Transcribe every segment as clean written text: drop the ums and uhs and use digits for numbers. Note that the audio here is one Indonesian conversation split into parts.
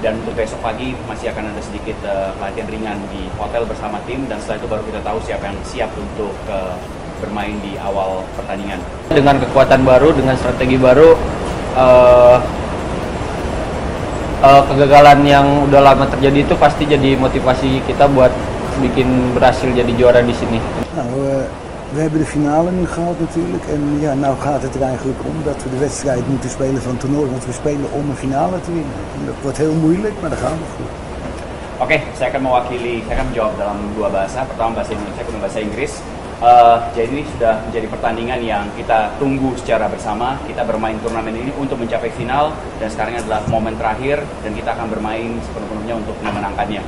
Dan untuk besok pagi masih akan ada sedikit latihan ringan di hotel bersama tim, dan setelah itu baru kita tahu siapa yang siap untuk bermain di awal pertandingan. Dengan kekuatan baru, dengan strategi baru, kegagalan yang udah lama terjadi itu pasti jadi motivasi kita buat bikin berhasil jadi juara di sini. We hebben de finale nu gehad natuurlijk en ja, nou gaat het er eigenlijk om dat we de wedstrijd moeten spelen van het toernooi, want we spelen om een finale te winnen. En dat wordt heel moeilijk, maar dat gaan we goed. Oke, saya akan menjawab dalam dua bahasa. Pertama bahasa Indonesia, kedua bahasa Inggris. Jadi ini sudah menjadi pertandingan yang kita tunggu secara bersama. Kita bermain turnamen ini untuk mencapai final, dan sekarang adalah momen terakhir dan kita akan bermain sepenuh-penuhnya untuk memenangkannya.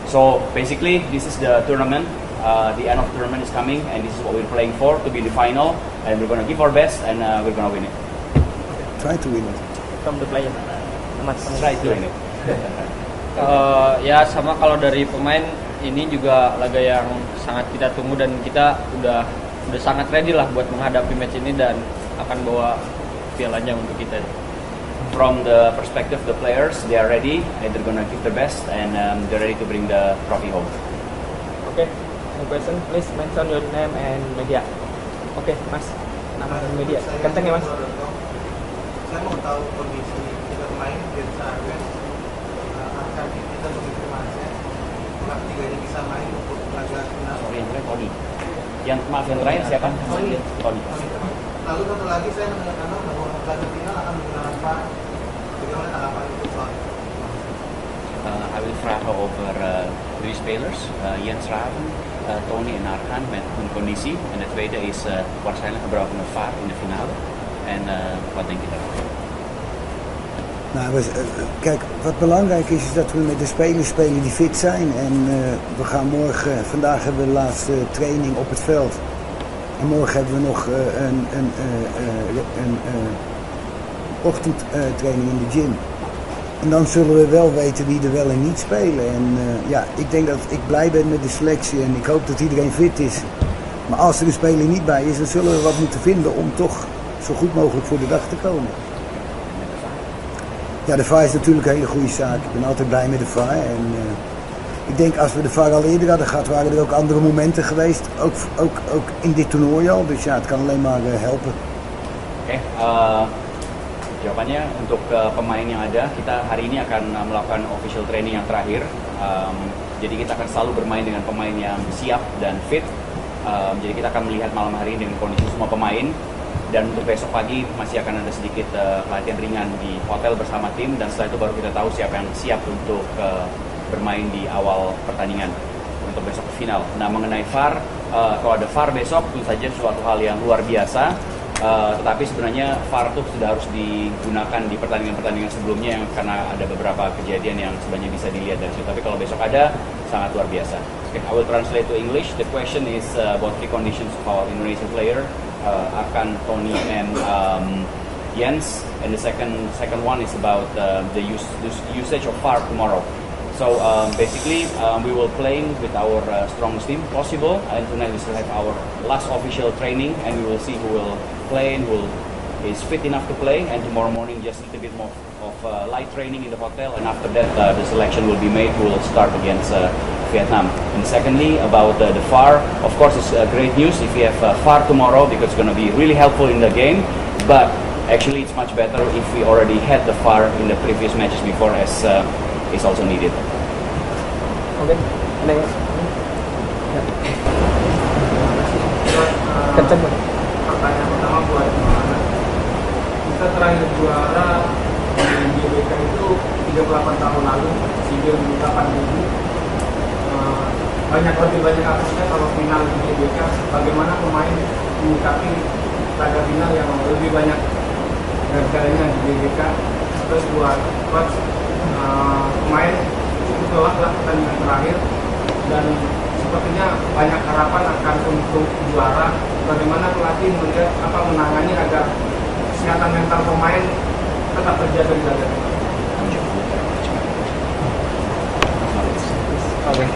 So basically this is the tournament. The end of the tournament is coming, and this is what we're playing for, to be in the final, and we're gonna give our best, and we're gonna win it. Try to win it. From the player. Try to win it. Ya sama kalau dari pemain, ini juga laga yang sangat kita tunggu dan kita udah sangat ready lah buat menghadapi match ini dan akan bawa pialanya untuk kita. From the perspective of the players, they are ready, and they're gonna give their best, and they're ready to bring the trophy home. Okay. Question, please mention your name and media. Oke, Mas. Nama dan media. Kenceng ya, Mas. Saya mau tahu kondisi tiga pemain Jens Arwen, Arkan kita begitu masnya, apakah tiganya bisa main untuk laga final? Sorry, yang terakhir Tony. Yang maaf yang terakhir siapa? Tony. Lalu satu lagi saya mendengar bahwa laga final akan menggunakan VAR. Bagaimana tanggapan itu soal? I will vragen over drie spelers, Jens Raven, Tony en Arkan met hun conditie. En de tweede is waarschijnlijk gebruiken van VAR in de finale. En wat denk je daarover? Nou, kijk, wat belangrijk is dat we met de spelers spelen die fit zijn. En we gaan vandaag hebben we de laatste training op het veld. En morgen hebben we nog een ochtendtraining in de gym. En dan zullen we wel weten wie er wel en niet spelen. En ja, ik denk dat ik blij ben met de selectie en ik hoop dat iedereen fit is. Maar als er een speler niet bij is, dan zullen we wat moeten vinden om toch zo goed mogelijk voor de dag te komen. Ja, de VAR is natuurlijk een hele goede zaak. Ik ben altijd blij met de VAR. En ik denk als we de VAR al eerder hadden gehad, waren er ook andere momenten geweest. Ook in dit toernooi al. Dus ja, het kan alleen maar helpen. Oke, jawabannya untuk pemain yang ada, kita hari ini akan melakukan official training yang terakhir. Jadi kita akan selalu bermain dengan pemain yang siap dan fit. Jadi kita akan melihat malam hari ini dengan kondisi semua pemain. Dan untuk besok pagi masih akan ada sedikit latihan ringan di hotel bersama tim, dan setelah itu baru kita tahu siapa yang siap untuk bermain di awal pertandingan untuk besok ke final. Nah, mengenai VAR, kalau ada VAR besok tentu saja suatu hal yang luar biasa. Tetapi sebenarnya VAR itu sudah harus digunakan di pertandingan-pertandingan sebelumnya yang karena ada beberapa kejadian yang sebenarnya bisa dilihat dari situ. Tapi kalau besok ada, sangat luar biasa. Okay, I will translate to English. The question is about three conditions of our Indonesian player, Arkan, Tony, and Jens. And the second one is about the usage of VAR tomorrow. So basically, we will playing with our strongest team possible, and tonight we still have our last official training, and we will see who will play and who is fit enough to play. And tomorrow morning, just a little bit more of light training in the hotel, and after that, the selection will be made. We will start against Vietnam. And secondly, about the VAR, of course, it's great news if we have VAR tomorrow because it's going to be really helpful in the game. But actually, it's much better if we already had the VAR in the previous matches before, as is also needed. Oke, kenceng. Pertanyaan pertama buat Muhammad. Kita terakhir juara di GBK itu 38 tahun lalu, SEA Games 87. Lebih banyak kasusnya kalau final di GBK. Bagaimana pemain menyikapi laga final yang lebih banyak negaranya di GBK? Terus buat coach, pemain cukup lelah lah pertandingan terakhir dan sepertinya banyak harapan akan untuk juara. Bagaimana pelatih melihat menangani agar kesehatan mental pemain tetap terjaga di laga? Oke.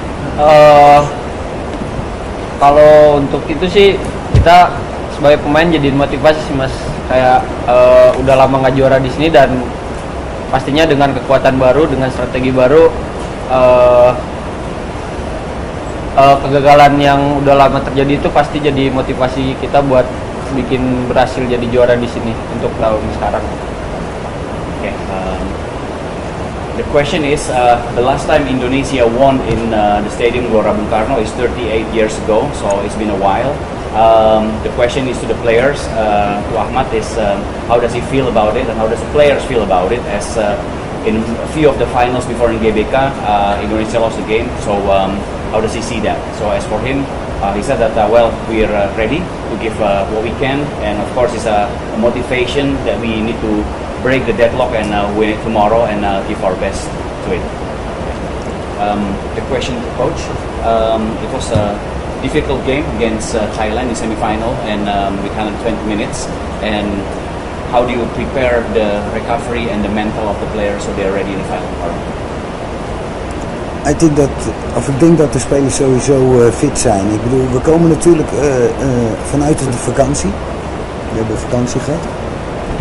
Kalau untuk itu sih kita sebagai pemain jadi motivasi sih, Mas. Kayak udah lama nggak juara di sini dan pastinya dengan kekuatan baru, dengan strategi baru, kegagalan yang udah lama terjadi itu pasti jadi motivasi kita buat bikin berhasil jadi juara di sini untuk tahun sekarang. Okay. The question is, the last time Indonesia won in the Stadium Gelora Bung Karno is 38 years ago, so it's been a while. The question is to the players, to Ahmad, is how does he feel about it, and how does the players feel about it? As in a few of the finals before in GBK, Indonesia lost the game. So how does he see that? So as for him, he said that well, we're ready to give what we can, and of course, it's a motivation that we need to break the deadlock and win it tomorrow and give our best to it. The question to coach, it was a difficult game against Thailand in semi-final, and with 120 minutes. And how do you prepare the recovery and the mental of the players so they're ready in the final part? Ik denk dat de spelers sowieso fit zijn. Ik bedoel, we komen natuurlijk vanuit de vakantie. We hebben vakantie gehad.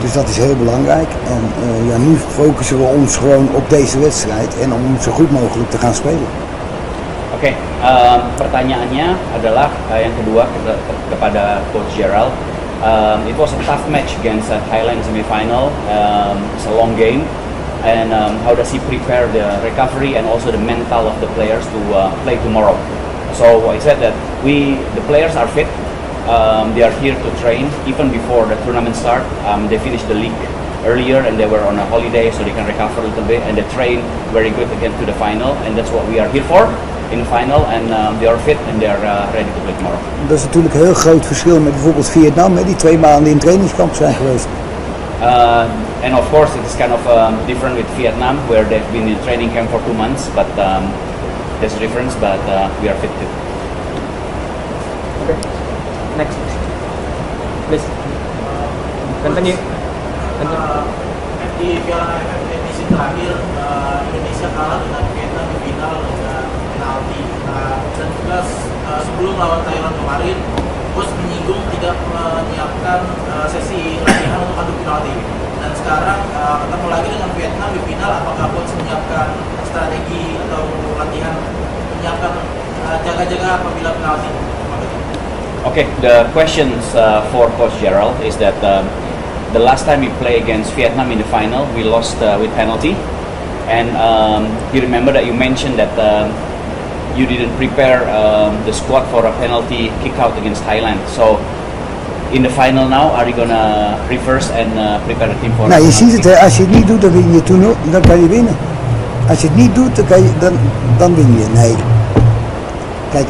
Dus dat is heel belangrijk. En ja, nu focussen we ons gewoon op deze wedstrijd en om zo goed mogelijk te gaan spelen. Oke, pertanyaannya adalah yang kedua kepada Coach Gerald. It was a tough match against Thailand semi-final. It's a long game. And how does he prepare the recovery and also the mental of the players to play tomorrow? So I said that the players are fit. They are here to train even before the tournament start. They finished the league earlier and they were on a holiday, so they can recover a little bit, and they train very good again to the final, and that's what we are here for in the final. And they are fit and they are ready to play tomorrow. Dat is natuurlijk een heel groot verschil met bijvoorbeeld Vietnam, die 2 maanden in trainingskamp zijn geweest. And of course, it's kind of different with Vietnam, where they've been in training camp for 2 months, but there's a difference, but we are fit too. Okay, next, please. Continue. Di Piala AFF edisi terakhir, Indonesia kalah dengan Vietnam di final dengan penalti. Dan juga sebelum lawan Thailand kemarin, Bos menyinggung tidak menyiapkan sesi latihan untuk adu penalti. Dan sekarang ketemu lagi dengan Vietnam di final, apakah Bos menyiapkan strategi atau latihan menyiapkan jaga-jaga apabila penalti? Okay, the questions for Coach Gerald is that the last time we play against Vietnam in the final, we lost with penalty. And you remember that you mentioned that you didn't prepare the squad for a penalty kick out against Thailand. So in the final now, are you gonna reverse and prepare the team for? Nou, je ziet het, hè, als je het niet doet, dan win je toernooi, dan kan je winnen. Als je het niet doet, dan win je. Nee. Kijk,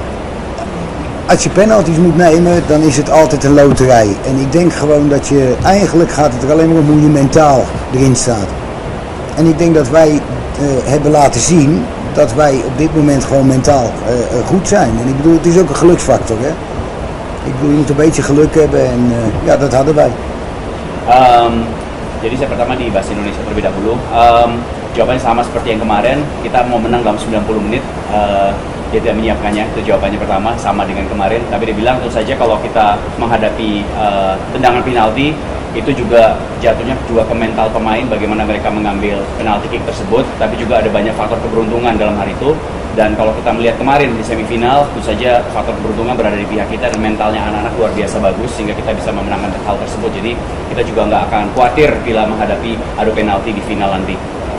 als je penalties moet nemen, dan is het altijd een loterij. En ik denk gewoon dat eigenlijk gaat het er alleen maar om hoe je mentaal erin staat. En ik denk dat wij hebben laten zien dat wij op dit moment gewoon mentaal goed zijn. En ik bedoel, het is ook een geluksfactor, hè. Ik bedoel, je moet een beetje geluk hebben en ja, dat hadden wij. Jadi saya pertama di bahasa Indonesia terlebih dahulu. Jawabannya sama seperti yang kemarin, kita mau menang dalam 90 menit. Dia tidak menyiapkannya, itu jawabannya pertama, sama dengan kemarin. Tapi dia bilang tentu saja kalau kita menghadapi tendangan penalti, itu juga jatuhnya juga ke mental pemain, bagaimana mereka mengambil penalti kick tersebut. Tapi juga ada banyak faktor keberuntungan dalam hari itu. Dan kalau kita melihat kemarin di semifinal, tentu saja faktor keberuntungan berada di pihak kita dan mentalnya anak-anak luar biasa bagus sehingga kita bisa memenangkan hal tersebut. Jadi kita juga nggak akan khawatir bila menghadapi adu penalti di final nanti.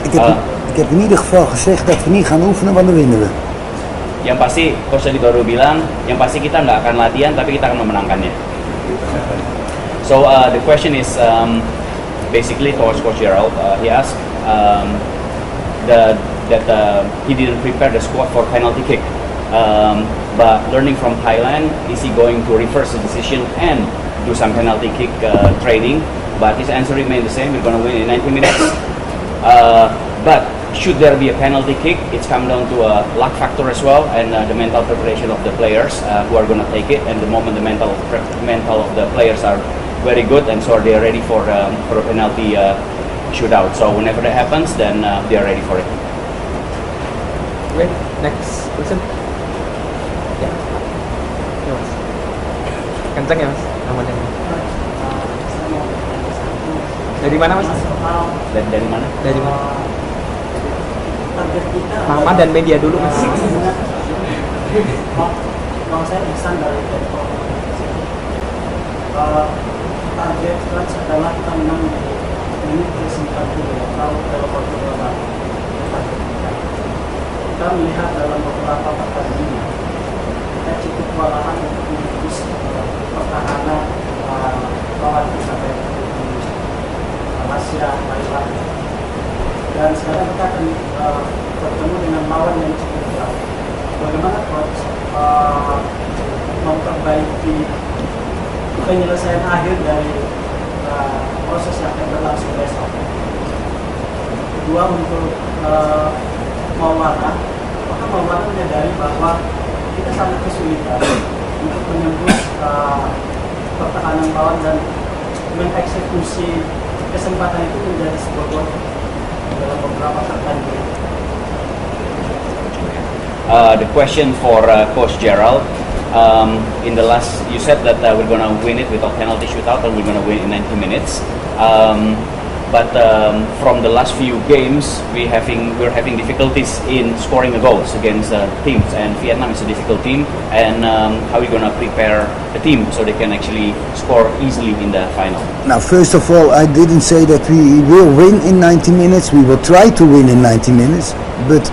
Ik heb in ieder geval gezegd dat we niet gaan oefenen, want dan winnen we. Yang pasti, Coach tadi baru bilang, yang pasti kita nggak akan latihan, tapi kita akan memenangkannya. So the question is basically towards Coach Gerald. He asked that he didn't prepare the squad for penalty kick. But learning from Thailand, is he going to reverse the decision and do some penalty kick training? But his answer remained the same. We're going to win in 90 minutes. But should there be a penalty kick, it's come down to a luck factor as well, and the mental preparation of the players who are going to take it. And the moment the mental of the players are very good, and so they are ready for a penalty shootout. So whenever that happens, then they are ready for it. Okay, next person. Ya, ya mas. Kenceng ya mas, namanya. Dari mana mas? Dari mana? Dari mana? Target kita Nama dan media dulu mas. Kalau saya pesan dari target clutch adalah kita menang di menit ke-90 atau dalam waktu berapa target kita. Kita melihat dalam beberapa pertandingan kita cukup kewalahan untuk menembus pertahanan lawan kita baik di Malaysia, Thailand, dan sekarang kita akan bertemu dengan lawan yang cukup berat. Bagaimana coach memperbaiki penyelesaian akhir dari proses yang akan berlangsung besok? Kedua, untuk Maulana, apakah Maulana menyadari bahwa kita sangat kesulitan untuk menembus pertahanan lawan dan mengeksekusi kesempatan itu menjadi sebuah gol dalam beberapa pertandingan? The question for Coach Gerald. In the last, you said that we're going to win it without penalty shootout, and we're going to win in 90 minutes. But from the last few games, we're having difficulties in scoring the goals against teams, and Vietnam is a difficult team. And how are we going to prepare the team so they can actually score easily in the final? Now, first of all, I didn't say that we will win in 90 minutes. We will try to win in 90 minutes, but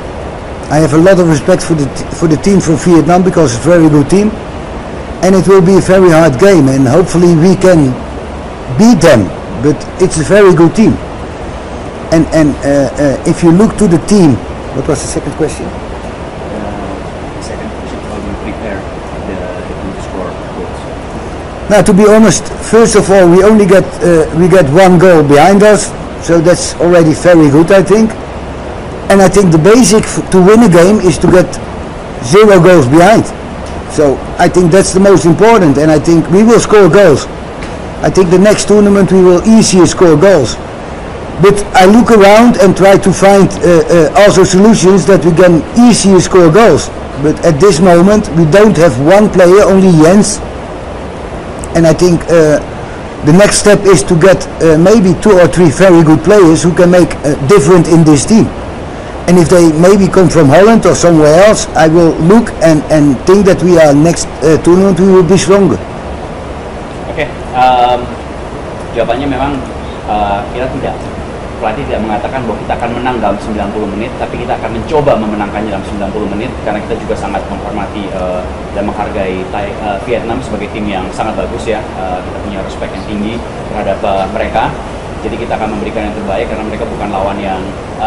I have a lot of respect for the team from Vietnam, because it's a very good team, and it will be a very hard game, and hopefully we can beat them. But it's a very good team, and if you look to the team, what was the second question? The second question: how do you prepare the team to score goals? Now, to be honest, first of all, we only get one goal behind us, so that's already very good, I think. And I think the basic to win a game is to get 0 goals behind. So I think that's the most important, and I think we will score goals. I think the next tournament we will easier score goals. But I look around and try to find also solutions that we can easier score goals. But at this moment we don't have one player, only Jens. And I think the next step is to get maybe 2 or 3 very good players who can make a difference in this team. And if they maybe come from Holland or somewhere else, I will look and think that we are next tournament we will be stronger. Oke, jawabannya memang pelatih tidak mengatakan bahwa kita akan menang dalam 90 menit, tapi kita akan mencoba memenangkannya dalam 90 menit, karena kita juga sangat menghormati dan menghargai Vietnam sebagai tim yang sangat bagus ya. Kita punya respect yang tinggi terhadap mereka. Jadi kita akan memberikan yang terbaik, karena mereka bukan lawan yang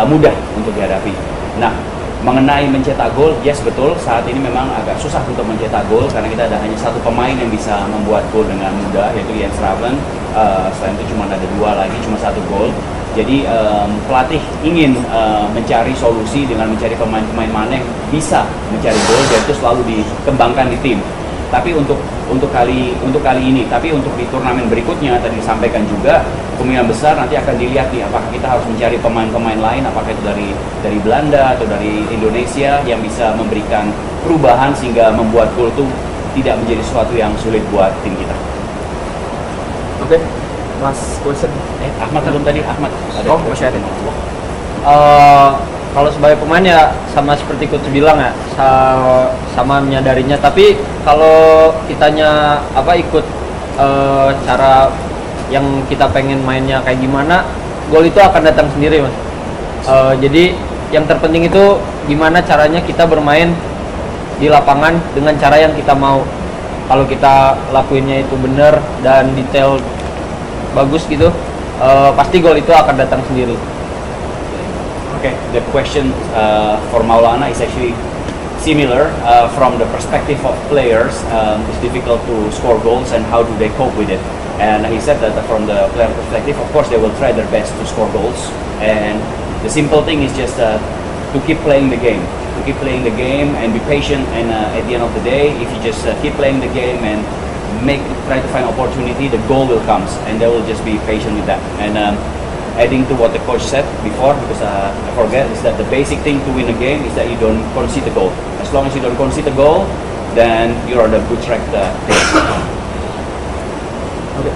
mudah untuk dihadapi. Nah, mengenai mencetak gol, yes betul, saat ini memang agak susah untuk mencetak gol, karena kita ada hanya 1 pemain yang bisa membuat gol dengan mudah, yaitu Jens Raven. Selain itu cuma ada 2 lagi, cuma 1 gol. Jadi pelatih ingin mencari solusi dengan mencari pemain-pemain mana yang bisa mencari gol, dan itu selalu dikembangkan di tim. Tapi untuk kali ini, tapi untuk di turnamen berikutnya tadi disampaikan juga, kemungkinan besar nanti akan dilihat nih, apakah kita harus mencari pemain-pemain lain, apakah itu dari Belanda atau dari Indonesia yang bisa memberikan perubahan sehingga membuat gol itu tidak menjadi sesuatu yang sulit buat tim kita. Oke, Mas question. Ahmad belum tadi, Ahmad. Oh, masih ada. Kalau sebagai pemain ya sama seperti coach bilang ya, sama menyadarinya. Tapi kalau kitanya ikut cara yang kita pengen mainnya kayak gimana, gol itu akan datang sendiri, Mas. Jadi yang terpenting itu gimana caranya kita bermain di lapangan dengan cara yang kita mau. Kalau kita lakuinnya itu benar dan detail bagus gitu, pasti gol itu akan datang sendiri. Okay, the question for Maulana is actually similar from the perspective of players. It's difficult to score goals, and how do they cope with it? And he said that from the player perspective, of course, they will try their best to score goals. And the simple thing is just to keep playing the game, and be patient. And at the end of the day, if you just keep playing the game and try to find opportunity, the goal will come, and they will just be patient with that. And adding to what the coach said before, because I forget, is that the basic thing to win a game is that you don't concede a goal. As long as you don't concede a goal, then you're on the good track. Okay.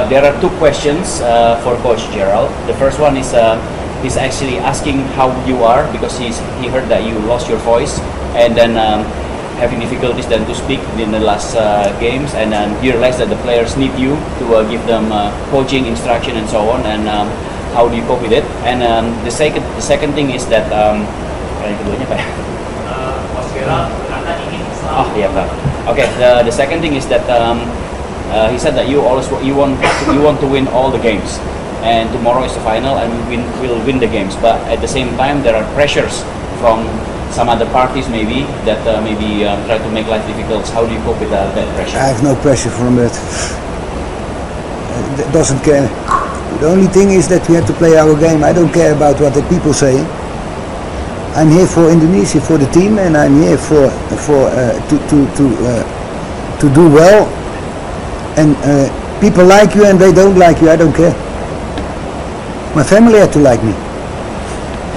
There are two questions for Coach Gerald. The first one is he's actually asking how you are because he heard that you lost your voice and then having difficulties then to speak in the last games, and then he realized that the players need you to give them coaching, instruction, and so on. And how do you cope with it? And the second thing is that yang keduanya apa ya? Coach Gerald, Anda ingin selalu. Oh iya Pak. Okay, the second thing is that he said that you want to win all the games, and tomorrow is the final, and we'll win the games. But at the same time, there are pressures from some other parties maybe that try to make life difficult. How do you cope with that pressure? I have no pressure from that. Doesn't care. The only thing is that we have to play our game. I don't care about what the people say. I'm here for Indonesia, for the team, and I'm here to do well. And people like you and they don't like you, I don't care. My family had to like me.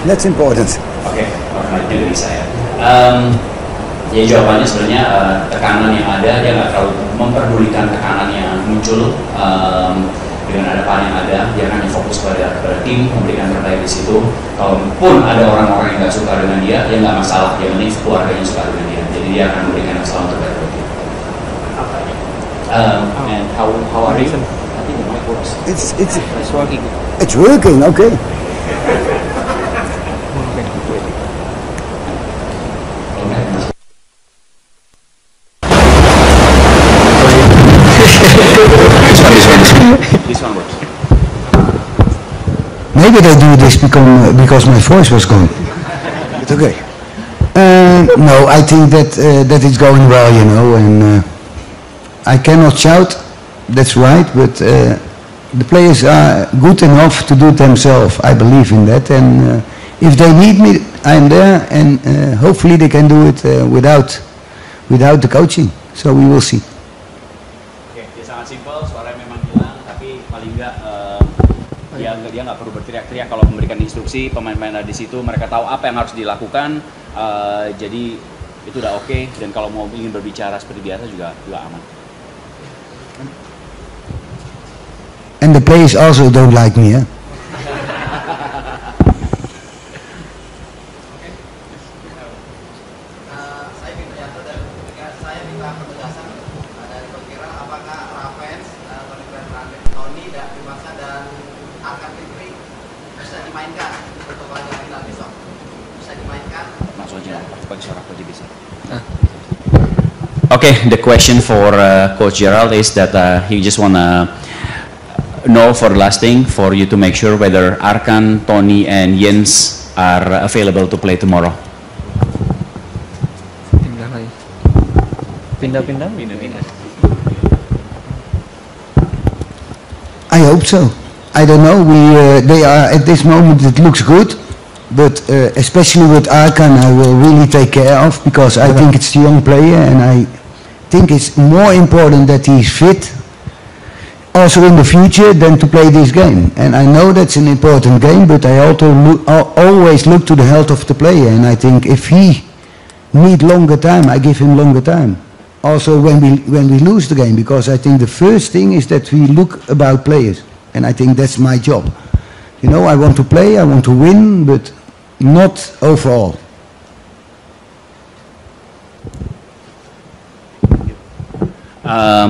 That's important. Oke, hormat juga dari saya. Ya jawabannya sebenarnya tekanan yang ada, dia nggak terlalu memperdulikan tekanan yang muncul dengan ada pan yang ada, dia hanya fokus pada tim, memberikan terbaik di situ. Kalaupun ada orang-orang yang nggak suka dengan dia, ya nggak masalah, yang penting keluarganya suka dengan dia. Jadi dia akan memberikan yang selalu terbaik buat dia. And how are you? I think the mic works. It's working. It's working, okay. This one works. Maybe they do this because my voice was gone. It's okay. No, I think that it's going well, you know, and I cannot shout, that's right, but the players are good enough to do it themselves. I believe in that, and if they need me, I'm there, and hopefully they can do it without the coaching. So we will see. Oke, dia sangat simpel, suaranya memang hilang, tapi paling nggak dia nggak perlu berteriak-teriak kalau memberikan instruksi. Pemain-pemain di situ mereka tahu apa yang harus dilakukan, jadi itu udah oke. Dan kalau mau ingin berbicara seperti biasa juga aman. And the players also don't like me, eh? Saya minta dari saya minta penegasan dari Coach Gerald, apakah Ravens, Tony dan Dimaksa dan Arkan Fikri bisa dimainkan untuk laga final besok? Bisa dimainkan? Langsung aja, pakai suara Coach bisa. Okay, the question for Coach Gerald is that he just wanna know for the last thing for you to make sure whether Arkan, Tony, and Jens are available to play tomorrow. Pindah-pindah. I hope so. I don't know. They are at this moment. It looks good, but especially with Arkan, I will really take care of because I think it's a young player, and I think it's more important that he's fit also in the future than to play this game. And I know that's an important game, but I also always look to the health of the player, and I think if he need longer time, I give him longer time. Also when we lose the game, because I think the first thing is that we look about players, and I think that's my job. You know, I want to play, I want to win, but not overall.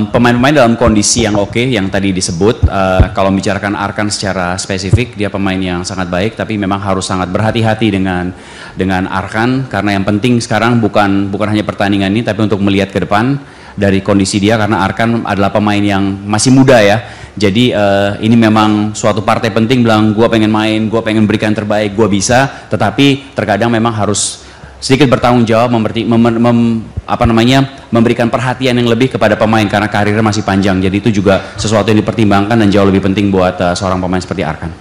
Pemain-pemain dalam kondisi yang oke, yang tadi disebut. Kalau membicarakan Arkan secara spesifik, dia pemain yang sangat baik, tapi memang harus sangat berhati-hati dengan Arkan, karena yang penting sekarang bukan hanya pertandingan ini, tapi untuk melihat ke depan dari kondisi dia, karena Arkan adalah pemain yang masih muda ya. Jadi ini memang suatu partai penting, bilang gue pengen main, gue pengen berikan terbaik, gue bisa, tetapi terkadang memang harus sedikit bertanggung jawab, memberikan perhatian yang lebih kepada pemain karena karirnya masih panjang. Jadi itu juga sesuatu yang dipertimbangkan dan jauh lebih penting buat seorang pemain seperti Arkan.